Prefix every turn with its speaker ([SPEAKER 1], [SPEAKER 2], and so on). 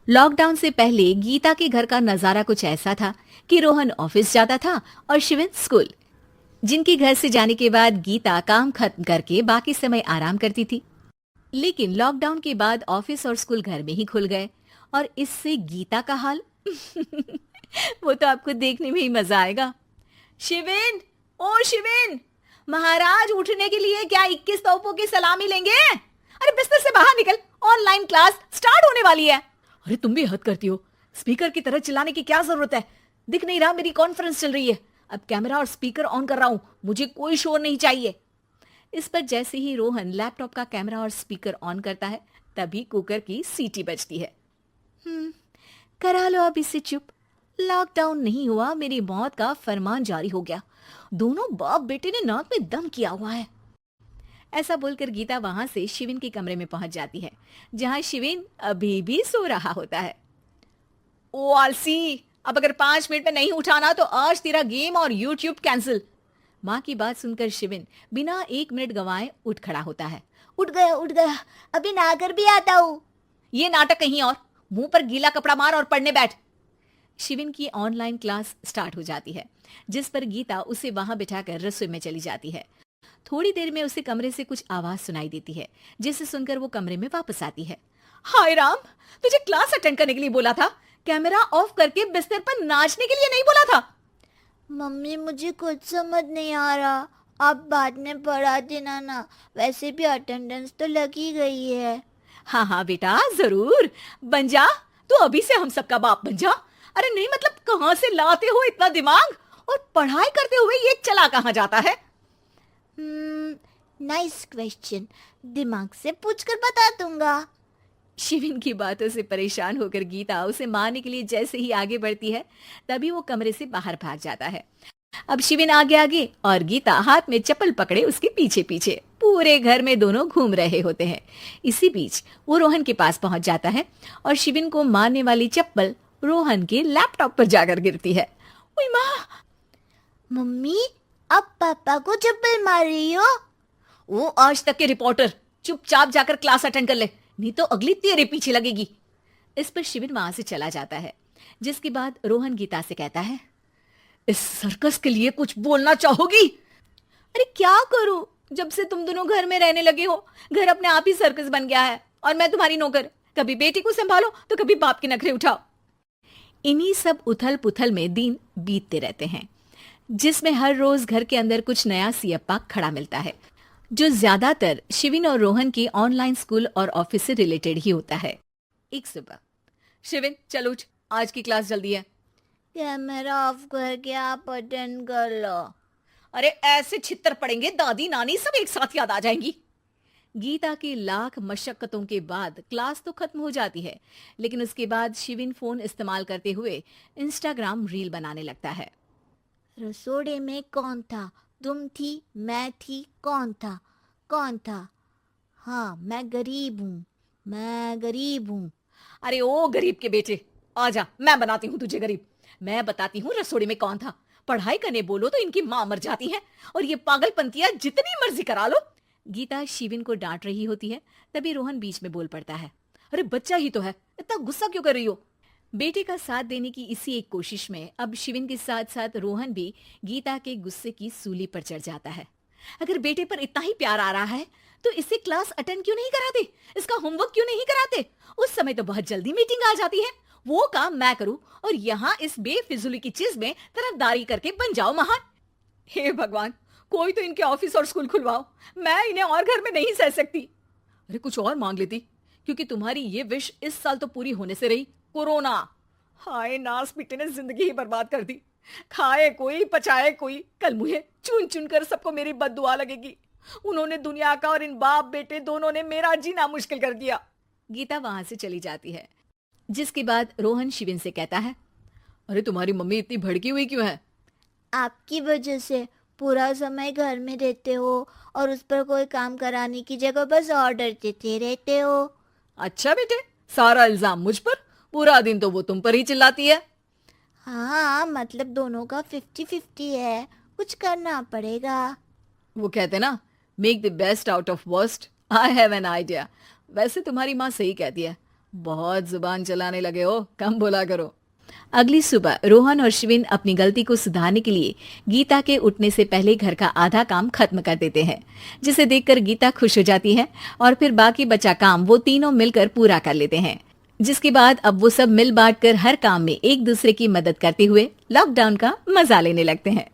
[SPEAKER 1] Lockdown से पहले गीता के घर का नजारा कुछ ऐसा था कि रोहन ऑफिस जाता था और शिवन स्कूल। जिनके घर से जाने के बाद गीता काम खत्म करके बाकी समय आराम करती थी। लेकिन लॉकडाउन के बाद ऑफिस और स्कूल घर में ही खुल गए और इससे गीता का हाल वो तो आपको देखने में ही मजा आएगा। शिवेन, ओ शिवेन, महाराज उठने के लिए क्या 21 तोपों की सलामी लेंगे? अरे बिस्तर से बाहर निकल, ऑनलाइन क्लास स्टार्ट होने वाली है। अरे तुम भी हद करती हो, स्पीकर की तरह चिल्लाने की क्या जरूरत है? दिख नहीं रहा मेरी कॉन्फ्रेंस चल रही है। अब कैमरा और स्पीकर ऑन कर रहा हूं, मुझे कोई शोर नहीं चाहिए। इस पर जैसे ही रोहन लैपटॉप का कैमरा और स्पीकर ऑन करता है तभी कुकर की सीटी बजती है। करा लो अब इसे चुप। लॉकडाउन नहीं हुआ, मेरी मौत का फरमान जारी हो गया। दोनों बाप बेटे ने नाक में दम किया हुआ है। ऐसा बोलकर गीता वहां से शिविन के कमरे में पहुंच जाती है, जहां शिविन अभी भी सो रहा होता है। ओ आलसी, अब अगर 5 मिनट में नहीं उठाना तो आज तेरा गेम और यूट्यूब कैंसिल। माँ की बात सुनकर शिविन बिना 1 मिनट गंवाए उठ खड़ा होता है। उठ गया, अभी नहाकर भी आता हूँ। ये नाटक कहीं और, मुंह पर गीला कपड़ा मार और पढ़ने बैठ। शिविन की ऑनलाइन क्लास स्टार्ट हो जाती है, जिस पर गीता उसे वहां बिठाकर रसोई में चली जाती है। थोड़ी देर में उसे कमरे से कुछ आवाज सुनाई देती है, जिसे सुनकर वो कमरे में वापस आती है। हाय राम, तुझे क्लास अटेंड करने के लिए बोला था, कैमरा ऑफ करके बिस्तर पर नाचने के लिए नहीं बोला था।
[SPEAKER 2] मम्मी मुझे कुछ समझ नहीं आ रहा, आप बाद में पढ़ा देना ना, वैसे भी अटेंडेंस तो लगी गई है।
[SPEAKER 1] हाँ हाँ बेटा, जरूर बन जा, तू अभी से हम सबका बाप बन जा। अरे नहीं मतलब कहाँ से लाते हो इतना दिमाग, और पढ़ाई करते हुए ये चला कहाँ जाता है?
[SPEAKER 2] नाइस क्वेश्चन, दिमाग से पूछकर बता दूंगा।
[SPEAKER 1] शिविन की बातों से परेशान होकर गीता उसे मारने के लिए जैसे ही आगे बढ़ती है तभी वो कमरे से बाहर भाग जाता है। अब शिविन आगे आगे और गीता हाथ में चप्पल पकड़े उसके पीछे पीछे पूरे घर में दोनों घूम रहे होते हैं। इसी बीच वो रोहन के पास पहुंच जाता है और शिविन को मारने वाली चप्पल रोहन के लैपटॉप पर जाकर गिरती है। ओए माँ!
[SPEAKER 2] मम्मी, अब पापा को चप्पल मार रही हो?
[SPEAKER 1] वो आज तक के रिपोर्टर, चुपचाप जाकर क्लास अटेंड कर ले, नहीं तो अगली तेरे पीछे लगेगी। इस पर शिविन वहां से चला जाता है, जिसके बाद रोहन गीता से कहता है, इस सर्कस के लिए कुछ बोलना चाहोगी? अरे क्या करूं, जब से तुम दोनों घर में रहने लगे हो, घर अपने आप ही सर्कस बन गया है और मैं तुम्हारी नौकर। कभी बेटी को संभालो तो कभी बाप के नखरे उठाओ। इन्हीं सब उथल पुथल में दिन बीतते रहते हैं, जिसमें हर रोज घर के अंदर कुछ नया सियप्पा खड़ा मिलता है, जो ज्यादातर शिविन और रोहन की ऑनलाइन स्कूल और ऑफिस से रिलेटेड ही होता है। एक सुबह, शिविन चल उठ, आज की क्लास जल्दी है।
[SPEAKER 2] कैमरा ऑफ करके आप अटेंड कर लो।
[SPEAKER 1] अरे ऐसे छित्तर पड़ेंगे, दादी नानी सब एक साथ याद आ जाएंगी। गीता की लाख मशक्कतों के बाद क्लास तो खत्म हो जाती है, लेकिन उसके बाद शिविन फोन इस्तेमाल करते हुए इंस्टाग्राम रील बनाने लगता है।
[SPEAKER 2] रसोड़े में कौन था? तुम थी, मैं थी, कौन था? कौन था? हाँ, मैं गरीब हूँ।
[SPEAKER 1] अरे ओ गरीब के बेटे, आजा, मैं बनाती हूँ तुझे गरीब। मैं बताती हूँ रसोड़ी में कौन था। पढ़ाई करने बोलो तो इनकी माँ मर जाती है, और ये पागलपंतियां जितनी मर्जी करा लो। गीता शिविन को डांट रही होती है, तभी रोहन बीच में बोल पड़ता है। अरे बच्चा ही तो है, इतना गुस्सा क्यों कर रही हो? बेटे का साथ देने की इसी एक कोशिश में अब शिविन के साथ साथ रोहन भी गीता के गुस्से की सूली पर चढ़ जाता है। अगर बेटे पर इतना ही प्यार आ रहा है तो इसे क्लास अटेंड क्यों नहीं कराते, इसका होमवर्क क्यों नहीं कराते? उस समय तो बहुत जल्दी मीटिंग आ जाती है, वो काम मैं करूं और यहाँ इस बेफिजुली की चीज में तरफदारी करके बन जाओ महान। हे भगवान, कोई तो इनके ऑफिस और स्कूल खुलवाओ, मैं इन्हें और घर में नहीं सह सकती। अरे कुछ और मांग लेती, क्योंकि तुम्हारी ये विश इस साल तो पूरी होने से रही, कोरोना। हाय नास बेटे ने जिंदगी ही बर्बाद कर दी। खाए कोई पचाए कोई, कल मुझे चुन चुन कर सबको मेरी बद्दुआ लगेगी। उन्होंने दुनिया का और इन बाप बेटे दोनों ने मेरा जीना मुश्किल कर दिया। गीता वहां से चली जाती है, जिसके बाद रोहन शिविन से कहता है, अरे तुम्हारी मम्मी इतनी भड़की हुई क्यों है?
[SPEAKER 2] आपकी वजह से पूरा समय घर में रहते हो और उस पर कोई काम कराने की जगह बस ऑर्डर देते रहते हो।
[SPEAKER 1] अच्छा बेटे, सारा इल्जाम मुझ पर, पूरा दिन तो वो तुम पर ही चिल्लाती है।
[SPEAKER 2] हाँ, मतलब दोनों का 50-50 है, कुछ करना पड़ेगा।
[SPEAKER 1] वो कहते ना, make the best out of worst. I have an idea. वैसे तुम्हारी माँ सही कहती है, बहुत जुबान चलाने लगे हो, कम बोला करो। अगली सुबह रोहन और शिविन अपनी गलती को सुधारने के लिए गीता के उठने से पहले घर का आधा काम खत्म कर देते हैं, जिसे देखकर गीता खुश हो जाती है और फिर बाकी बचा काम वो तीनों मिलकर पूरा कर लेते हैं। जिसके बाद अब वो सब मिल बांट कर हर काम में एक दूसरे की मदद करते हुए लॉकडाउन का मजा लेने लगते हैं।